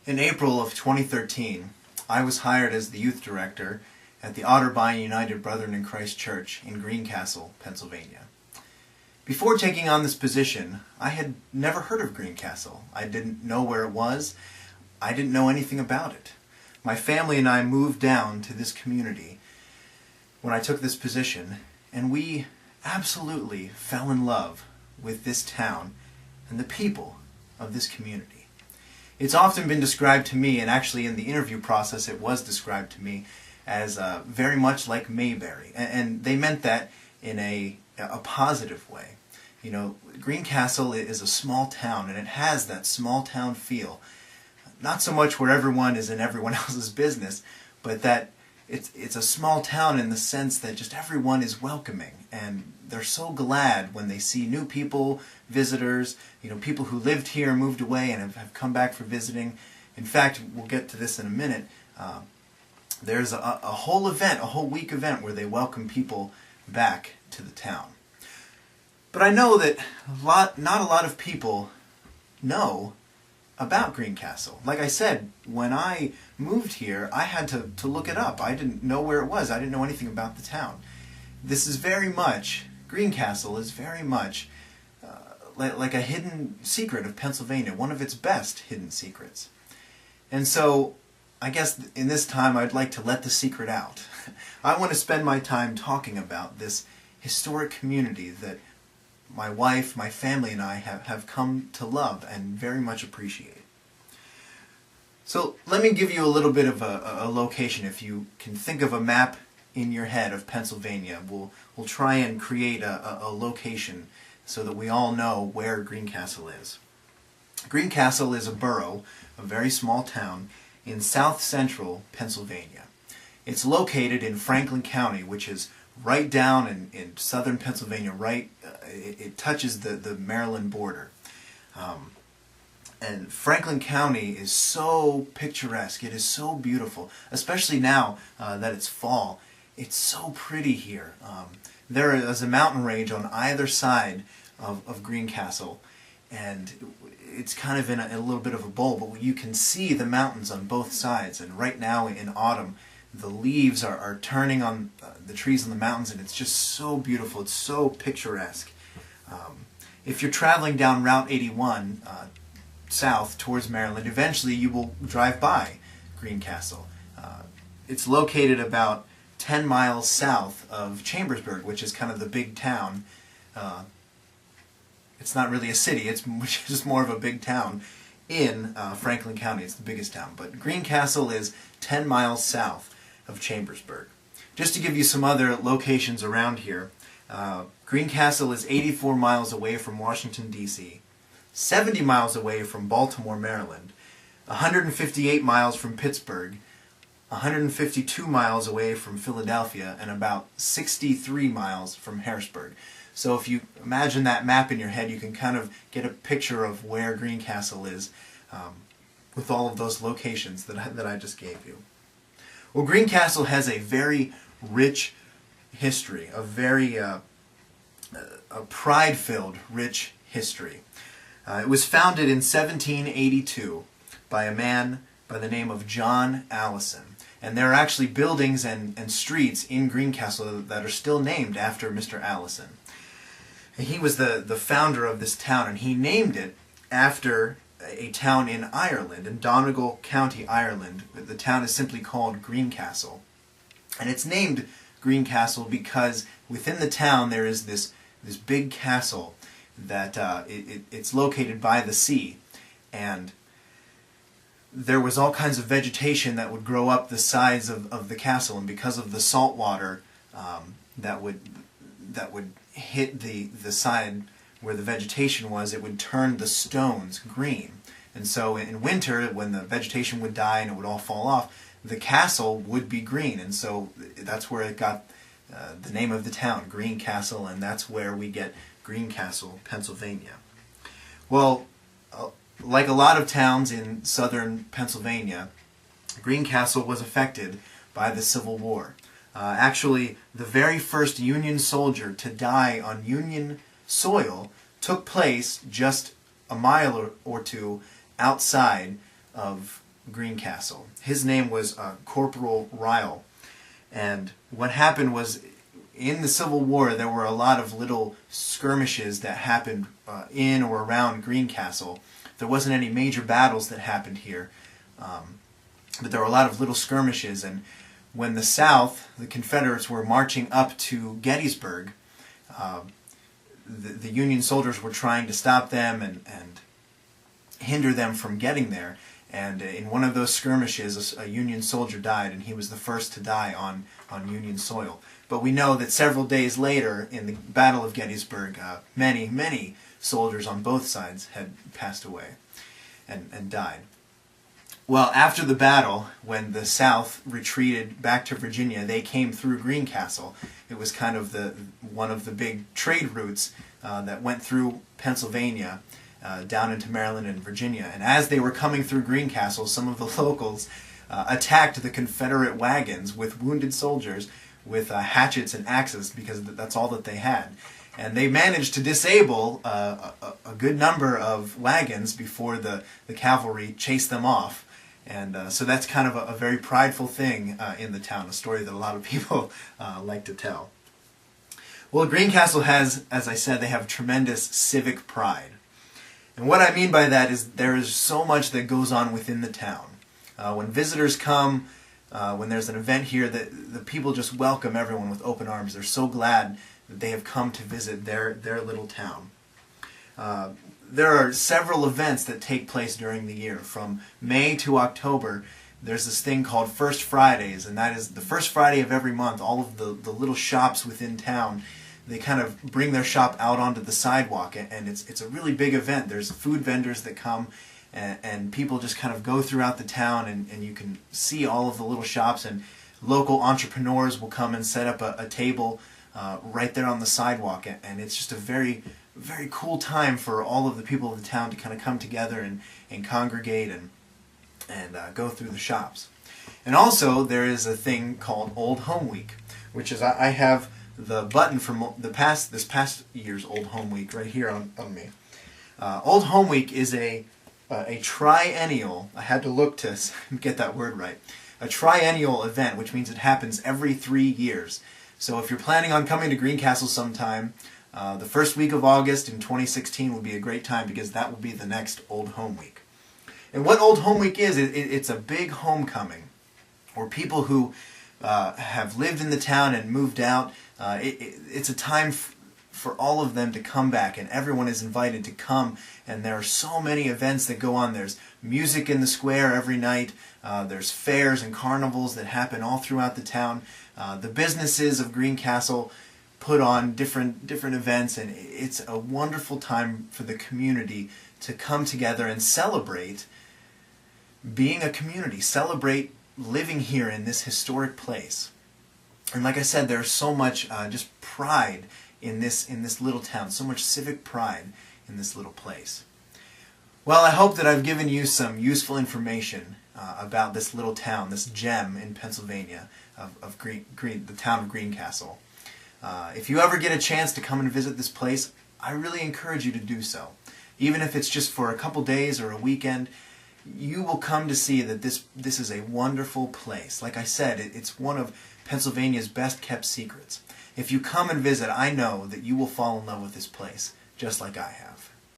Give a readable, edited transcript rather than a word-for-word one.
In April of 2013, I was hired as the youth director at the Otterbein United Brethren in Christ Church in Greencastle, Pennsylvania. Before taking on this position, I had never heard of Greencastle. I didn't know where it was. I didn't know anything about it. My family and I moved down to this community when I took this position, and we absolutely fell in love with this town and the people of this community. It's often been described to me, and actually in the interview process it was described to me, as very much like Mayberry. And they meant that in a positive way. You know, Greencastle is a small town, and it has that small town feel. Not so much where everyone is in everyone else's business, but that it's a small town in the sense that just everyone is welcoming, and they're so glad when they see new people, visitors, you know, people who lived here, moved away, and have come back for visiting. In fact, we'll get to this in a minute. There's a whole event, a whole week event, where they welcome people back to the town. But I know that not a lot of people know about Greencastle. Like I said, when I moved here, I had to look it up. I didn't know where it was. I didn't know anything about the town. This is very much, Greencastle is very much like a hidden secret of Pennsylvania, one of its best hidden secrets. And so, I guess in this time I'd like to let the secret out. I want to spend my time talking about this historic community that my wife, my family, and I have come to love and very much appreciate. So let me give you a little bit of a location. If you can think of a map in your head of Pennsylvania, we'll try and create a location so that we all know where Greencastle is. Greencastle is a borough, a very small town, in south-central Pennsylvania. It's located in Franklin County, which is right down in southern Pennsylvania, it touches the Maryland border. And Franklin County is so picturesque, it is so beautiful, especially now that it's fall. It's so pretty here. There is a mountain range on either side of Greencastle, and it's kind of in a little bit of a bowl, but you can see the mountains on both sides. And right now in autumn, the leaves are turning on the trees on the mountains, and it's just so beautiful. It's so picturesque. If you're traveling down Route 81 south towards Maryland, eventually you will drive by Greencastle. It's located about 10 miles south of Chambersburg, which is kind of the big town. It's not really a city, it's just more of a big town in Franklin County. It's the biggest town. But Greencastle is 10 miles south of Chambersburg. Just to give you some other locations around here, Greencastle is 84 miles away from Washington, D.C., 70 miles away from Baltimore, Maryland, 158 miles from Pittsburgh, 152 miles away from Philadelphia, and about 63 miles from Harrisburg. So if you imagine that map in your head, you can kind of get a picture of where Greencastle is with all of those locations that I just gave you. Well, Greencastle has a very rich history, a very a pride-filled, rich history. It was founded in 1782 by a man by the name of John Allison. And there are actually buildings and streets in Greencastle that are still named after Mr. Allison. And he was the founder of this town, and he named it after a town in Ireland, in Donegal County, Ireland. The town is simply called Greencastle. And it's named Greencastle because within the town there is this big castle that it's located by the sea. And there was all kinds of vegetation that would grow up the sides of the castle, and because of the salt water that would hit the side where the vegetation was, it would turn the stones green. And so in winter, when the vegetation would die and it would all fall off, the castle would be green. And so that's where it got the name of the town, Greencastle, and that's where we get Greencastle, Pennsylvania. Well, like a lot of towns in southern Pennsylvania, Greencastle was affected by the Civil War. Actually, the very first Union soldier to die on Union soil took place just a mile or two outside of Greencastle. His name was Corporal Ryle. And what happened was, in the Civil War, there were a lot of little skirmishes that happened in or around Greencastle. There wasn't any major battles that happened here, but there were a lot of little skirmishes. And when the South, the Confederates, were marching up to Gettysburg, the Union soldiers were trying to stop them and hinder them from getting there. And in one of those skirmishes, a Union soldier died, and he was the first to die on Union soil. But we know that several days later, in the Battle of Gettysburg, many soldiers on both sides had passed away and died. Well, after the battle, when the South retreated back to Virginia, they came through Greencastle. It was kind of one of the big trade routes that went through Pennsylvania down into Maryland and Virginia. And as they were coming through Greencastle, some of the locals attacked the Confederate wagons with wounded soldiers with hatchets and axes, because that's all that they had. And they managed to disable a good number of wagons before the cavalry chased them off. And so that's kind of a very prideful thing in the town, a story that a lot of people like to tell. Well, Greencastle has, as I said, they have tremendous civic pride. And what I mean by that is there is so much that goes on within the town. When visitors come, when there's an event here, the people just welcome everyone with open arms. They're so glad that they have come to visit their little town. There are several events that take place during the year. From May to October, there's this thing called First Fridays, and that is the first Friday of every month. All of the little shops within town, they kind of bring their shop out onto the sidewalk, and it's a really big event. There's food vendors that come, and people just kind of go throughout the town, and you can see all of the little shops, and local entrepreneurs will come and set up a table right there on the sidewalk, and it's just a very, very cool time for all of the people of the town to kind of come together and congregate and go through the shops. And also, there is a thing called Old Home Week, which is, I have the button from this past year's Old Home Week right here on me. Old Home Week is a triennial, I had to look to get that word right, a triennial event, which means it happens every 3 years. So if you're planning on coming to Greencastle sometime, the first week of August in 2016 would be a great time, because that will be the next Old Home Week. And what Old Home Week is, it's a big homecoming, where people who have lived in the town and moved out, it's a time for all of them to come back, and everyone is invited to come, and there are so many events that go on. There's music in the square every night, there's fairs and carnivals that happen all throughout the town. The businesses of Greencastle put on different events, and it's a wonderful time for the community to come together and celebrate being a community, celebrate living here in this historic place. And like I said, there's so much just pride in this little town, so much civic pride in this little place. Well, I hope that I've given you some useful information about this little town, this gem in Pennsylvania of the town of Greencastle. If you ever get a chance to come and visit this place, I really encourage you to do so. Even if it's just for a couple days or a weekend, you will come to see that this is a wonderful place. Like I said, it's one of Pennsylvania's best kept secrets. If you come and visit, I know that you will fall in love with this place, just like I have.